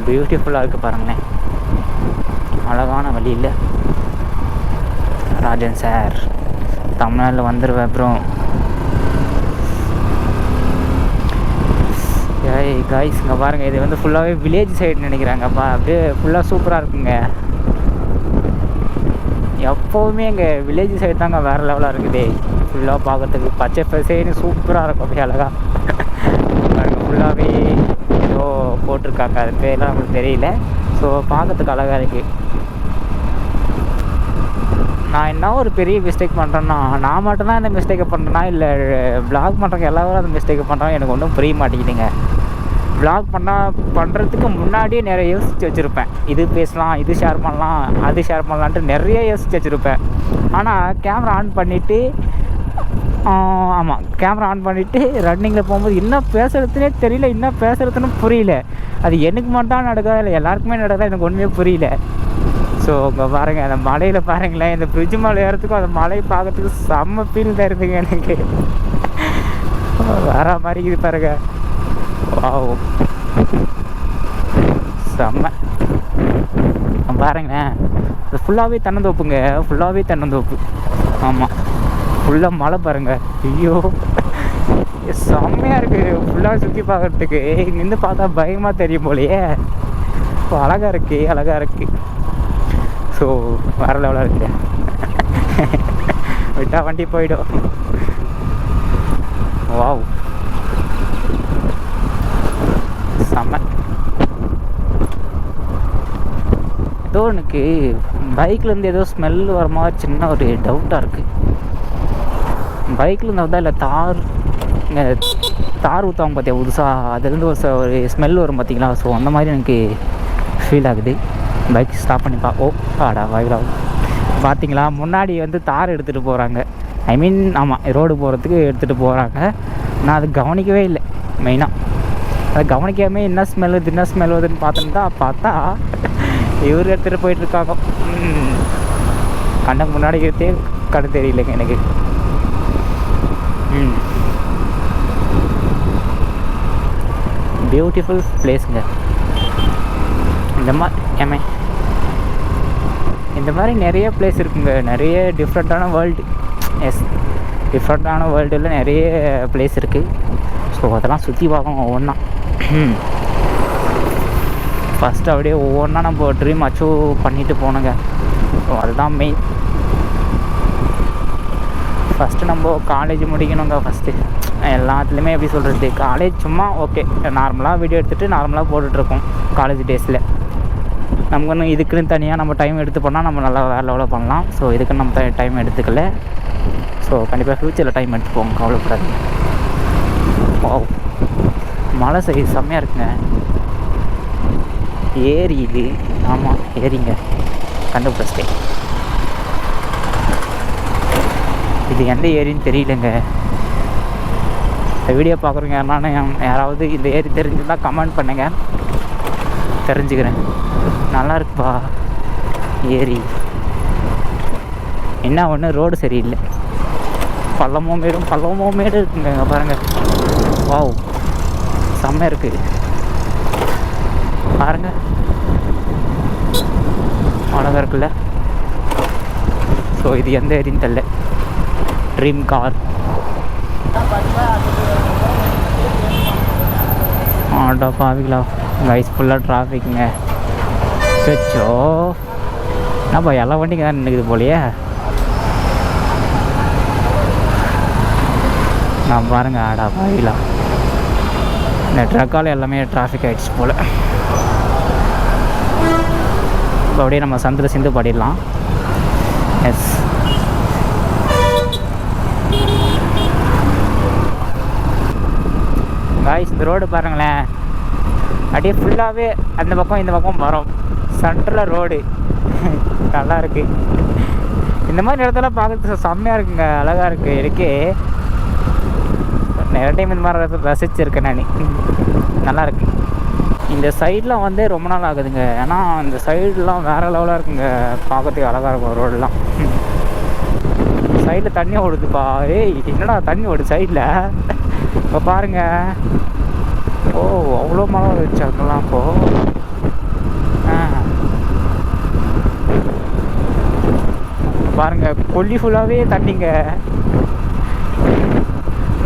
பியூட்டிஃபுல்லாக இருக்குது பாருங்களேன். அழகான வழியில் ராஜன் சார் தமிழ்நாட்டில் வந்துடுவேன். அப்புறம் காய்ஸ் இங்கே பாருங்கள், இது வந்து ஃபுல்லாகவே வில்லேஜ் சைடு நினைக்கிறாங்கப்பா. அப்படியே ஃபுல்லாக சூப்பராக இருக்குங்க. எப்போவுமே இங்கே வில்லேஜ் சைடு தாங்க வேறு லெவலாக இருக்குது. ஃபுல்லாக பார்க்குறதுக்கு பச்சை பசேன்னு சூப்பராக இருக்கும். அப்படியே அழகாக பாருங்கள், ஃபுல்லாகவே ஏதோ போட்டிருக்காங்க, அது பேரெலாம் நம்மளுக்கு தெரியல. ஸோ பார்க்கறதுக்கு அழகாக இருக்குது. நான் என்ன ஒரு பெரிய மிஸ்டேக் பண்ணுறேன்னா, நான் மட்டும்தான் இந்த மிஸ்டேக்கை பண்ணுறேன்னா இல்லை வ்ளாக் பண்ணுறவங்க எல்லோரும் அந்த மிஸ்டேக்கை பண்ணுறோம் எனக்கு ஒன்றும் புரிய மாட்டேங்குதுங்க. வ்ளாக் பண்ணுறதுக்கு முன்னாடியே நிறைய யோசித்து வச்சுருப்பேன். இது பேசலாம், இது ஷேர் பண்ணலாம், அது ஷேர் பண்ணலான்ட்டு நிறைய யோசித்து வச்சுருப்பேன். ஆனால் கேமரா ஆன் பண்ணிவிட்டு கேமரா ஆன் பண்ணிவிட்டு ரன்னிங்கில் போகும்போது என்ன பேசுகிறதுனே தெரியல, என்ன பேசுகிறதுன்னு புரியல. அது எனக்கு மட்டும் நடக்குதா இல்லை எல்லாருக்குமே நடக்குதா எனக்கு ஒன்றுமே புரியல. ஸோ இங்கே பாருங்கள், அந்த மலையில் பாருங்களேன், இந்த பிரிட்ஜ் மலை ஏறத்துக்கும் அந்த மலையை பார்க்கறதுக்கு செம்ம ஃபீல் தான் இருக்குதுங்க எனக்கு. வர மாதிரி இது பாருங்க, வாவ் செம்ம. பாருங்களேன், இது ஃபுல்லாகவே தென்னந்தோப்புங்க, ஃபுல்லாகவே தென்னந்தோப்பு. ஆமாம், ஃபுல்லாக மலை பாருங்கள். ஐயோ செம்மையாக இருக்குது ஃபுல்லாக சுற்றி பார்க்குறதுக்கு. இங்கேருந்து பார்த்தா பயமாக தெரியும் போலையே. அழகாக இருக்குது, அழகாக இருக்குது. ஸோ வேறு லெவலாக இருக்குது. விட்டால் வண்டி போயிடும். வாவ் செம்ம. ஏதோ எனக்கு பைக்லேருந்து ஏதோ ஸ்மெல் வர மாதிரி சின்ன ஒரு டவுட்டாக இருக்குது. பைக்லேருந்து வந்தால் இல்லை தார் ஊற்றுவாங்க பார்த்தியா புதுசாக, அதுலேருந்து ஒரு ஸ்மெல் வரும் பார்த்திங்களா. ஸோ அந்த மாதிரி எனக்கு ஃபீல் ஆகுது. பைக் ஸ்டாப் பண்ணி ஆடா வாய்களாக பார்த்தீங்களா, முன்னாடி வந்து தார் எடுத்துகிட்டு போகிறாங்க. ஐ மீன் ஆமாம், ரோடு போகிறதுக்கு எடுத்துகிட்டு போகிறாங்க. நான் அது கவனிக்கவே இல்லை. மெயினாக அதை கவனிக்காமல் என்ன ஸ்மெல் வருதுன்னு பார்த்தா இவர் எடுத்துகிட்டு போயிட்டுருக்காங்க. கண்ணுக்கு முன்னாடி எடுத்தே கடை தெரியலைங்க எனக்கு. பியூட்டிஃபுல் பிளேஸுங்க. இந்த மாதிரி நிறைய பிளேஸ் இருக்குங்க, நிறைய டிஃப்ரெண்ட்டான வேர்ல்டு. எஸ், டிஃப்ரெண்ட்டான வேர்ல்டில் நிறைய பிளேஸ் இருக்குது. ஸோ அதெல்லாம் சுற்றி பார்க்கணும் ஒவ்வொன்றா. ஃபஸ்ட்டு அப்படியே ஒவ்வொன்றா நம்ம ட்ரீம் அச்சீவ் பண்ணிட்டு போகணுங்க. ஸோ அதுதான் மெயின். ஃபஸ்ட்டு நம்ம காலேஜ் முடிக்கணுங்க. ஃபஸ்ட்டு எல்லாத்துலேயுமே எப்படி சொல்கிறது, காலேஜ் சும்மா ஓகே நார்மலாக வீடியோ எடுத்துகிட்டு நார்மலாக போட்டுட்ருக்கோம் காலேஜ் டேஸில். நமக்கு ஒன்று இதுக்குன்னு தனியாக நம்ம டைம் எடுத்து பண்ணால் நம்ம நல்லா வேறு லெவலில் பண்ணலாம். ஸோ இதுக்குன்னு நம்ம டைம் எடுத்துக்கல. ஸோ கண்டிப்பாக ஃப்யூச்சரில் டைம் எடுத்து போங்க, கவலைப்படாதீங்க. ஓ மலை சைடு செம்மையாக இருக்குங்க. ஏரி இது, ஆமாம் ஏரிங்க, கண்டுபிடிச்சிட்டேன். இது எந்த ஏரின்னு தெரியலங்க. இந்த வீடியோ பார்க்குறவங்க யாராவது இந்த ஏரி தெரிஞ்சுருந்தால் கமெண்ட் பண்ணுங்கள், தெரிஞ்சுக்கிறேன். நல்லா இருக்குப்பா ஏரி. என்ன ஒன்று ரோடு சரியில்லை, பள்ளமும் மேடு இருக்குங்க. இங்கே பாருங்கள், வாவ் செம்மையாக இருக்குது பாருங்கள், அழகாக இருக்குல்ல. ஸோ இது எந்த ஏரின்னு தெரியல. ட்ரீம் கார் ஆட்டோ பாவிங்களா கைஸ், ஃபுல்லாக டிராஃபிக்குங்க. சச்சோ என்னப்பா எல்லா வண்டிங்க தான் நின்றுக்குது போலையே. நான் பாருங்கள், ஆடா பாவிங்களா, இந்த ட்ரக்கால் எல்லாமே டிராஃபிக் ஆகிடுச்சு போல். இப்போ அப்படியே நம்ம சந்தில் சிந்து பாடிடலாம். எஸ், காய்ஸ் இந்த ரோடு பாருங்களேன், அப்படியே ஃபுல்லாகவே அந்த பக்கம் இந்த பக்கம் வரும். சென்டரில் ரோடு நல்லா இருக்குது. இந்த மாதிரி இடத்துல பார்க்குறதுக்கு செம்மையாக இருக்குங்க, அழகாக இருக்குது. எனக்கே நிறைய டைம் இந்த மாதிரி ரசிச்சிருக்கேன் நான். நல்லாயிருக்கு. இந்த சைடெலாம் வந்து ரொம்ப நாள் ஆகுதுங்க. ஏன்னா இந்த சைடெலாம் வேறு லெவலாக இருக்குங்க, பார்க்கறதுக்கு அழகாக இருக்கும் ரோடெலாம். சைடில் தண்ணி ஓடுதுப்பா. ஏய் என்னடா தண்ணி ஓடுது சைடில், இப்போ பாருங்கள். ஓ அவ்வளோ மழை வச்சு அங்கெல்லாம். இப்போது கொல்லி ஃபுல்லாகவே தண்ணிங்க.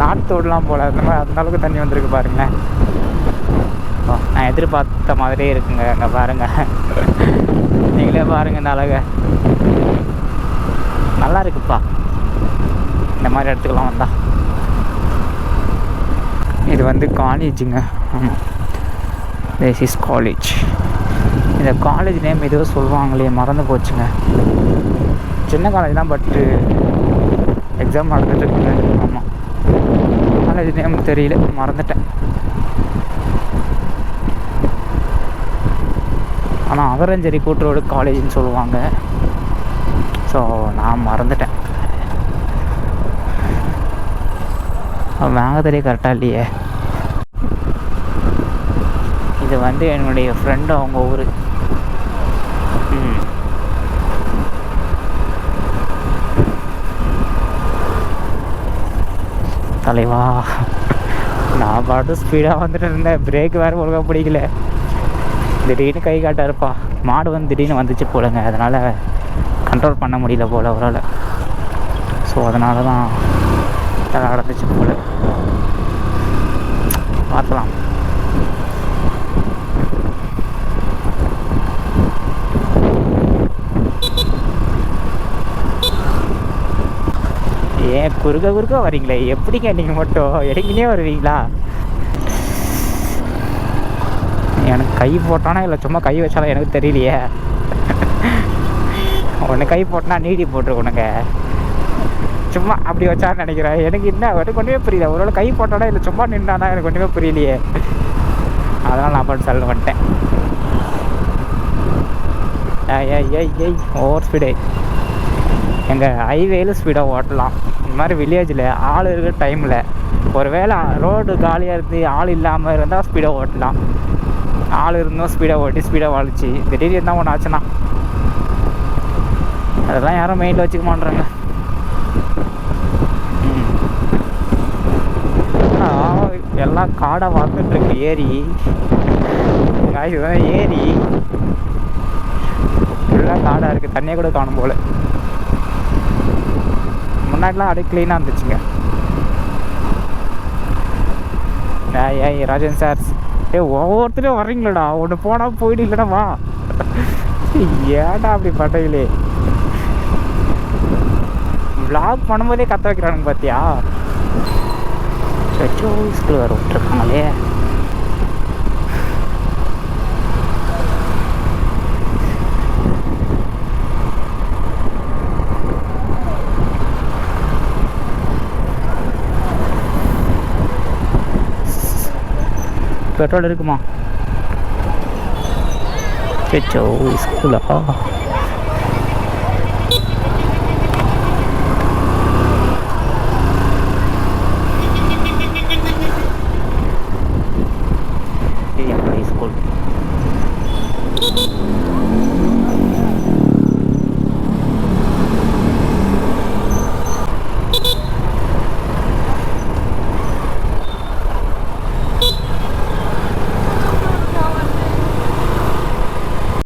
நாட்டோடலாம் போல் அந்த மாதிரி அந்த அளவுக்கு தண்ணி வந்திருக்கு பாருங்களேன். நான் எதிர்பார்த்த மாதிரியே இருக்குங்க. அங்கே பாருங்கள், நீங்களே பாருங்கள் இந்த அழகை. நல்லா இருக்குப்பா இந்த மாதிரி இடத்துக்கெல்லாம் வந்தா. இது வந்து காலேஜுங்க. ஆமாம், திஸ் இஸ் காலேஜ். இந்த காலேஜ் நேம் ஏதோ சொல்லுவாங்களே, மறந்து போச்சுங்க. சின்ன காலேஜ் தான், பட்டு எக்ஸாம் நடந்துட்டுருக்குங்க. ஆமாம், காலேஜ் நேம் தெரியல, மறந்துட்டேன். ஆனால் அகரஞ்சேரி கூட்டுரோடு காலேஜ்னு சொல்லுவாங்க. ஸோ நான் மறந்துட்டேன். வாங்கதே கரெக்டாக இல்லையே. இது வந்து என்னுடைய ஃப்ரெண்டு, அவங்க ஊர். தலைவா, நான் பாட்டு ஸ்பீடாக வந்துட்டு இருந்தேன். பிரேக் வேறு ஒழுங்காக பிடிக்கல. திடீர்னு கை காட்டாருப்பா. மாடு வந்து திடீர்னு வந்துச்சு போலங்க, அதனால் கண்ட்ரோல் பண்ண முடியல போல் அவரால். ஸோ அதனால தான் நடந்துச்சு போல். பார்க்கலாம். ஏன் குறுக்க வரீங்களே? எப்படிங்க நீங்கள் மட்டும் இறங்கினே வருவீங்களா? எனக்கு கை போட்டானா இல்லை சும்மா கை வச்சாலும் எனக்கு தெரியலையே. ஒன்று கை போட்டனா நீடி போட்டுருக்கணுங்க. சும்மா அப்படி வச்சான்னு நினைக்கிறேன். எனக்கு என்ன எனக்கு ஒன்றுமே புரியல. ஒருவேளை கை போட்டானா இல்லை சும்மா நின்றானா எனக்கு ஒன்றுமே புரியலையே. அதனால் நான் பாட்டு சொல்ல வந்துட்டேன். ஏய் ஓவர் ஸ்பீடு. எங்கள் ஹைவேயில் ஸ்பீடாக ஓட்டலாம். இந்த மாதிரி வில்லேஜில் ஆள் இருக்கிற டைமில் ஒரு வேளை ரோடு காலியாக இருந்து ஆள் இல்லாமல் இருந்தால் ஸ்பீடாக ஓட்டலாம். ஆள் இருந்தும் ஸ்பீடாக ஓட்டி ஸ்பீடாக வாழிச்சு திடீர்னு இருந்தால் ஒன்று ஆச்சுன்னா அதெல்லாம் யாரும் மெயினில் வச்சுக்க மாட்றாங்க. எல்லாம் காடை வளர்ந்துட்டுருக்கு. ஏரி இதுதான் ஏரி. ஃபுல்லாக காடாக இருக்குது. தண்ணியை கூட காணும் போல். முன்னாடிலாம் அப்படியே க்ளீனாக இருந்துச்சுங்க. ஏய் ராஜன் சார், ஒவ்வொருத்தரையும் வர்றீங்களடா. ஒன்று போனால் போயிடு, இல்லைடா வா. ஏடா அப்படி பண்றீங்களே? விளாக் பண்ணும்போதே கற்று வைக்கிறானுங்க பார்த்தியா? ஸ்கூல் வர விட்டுருக்காங்களே. பெட்ரோல் இருக்குமா? ஸ்கூலா?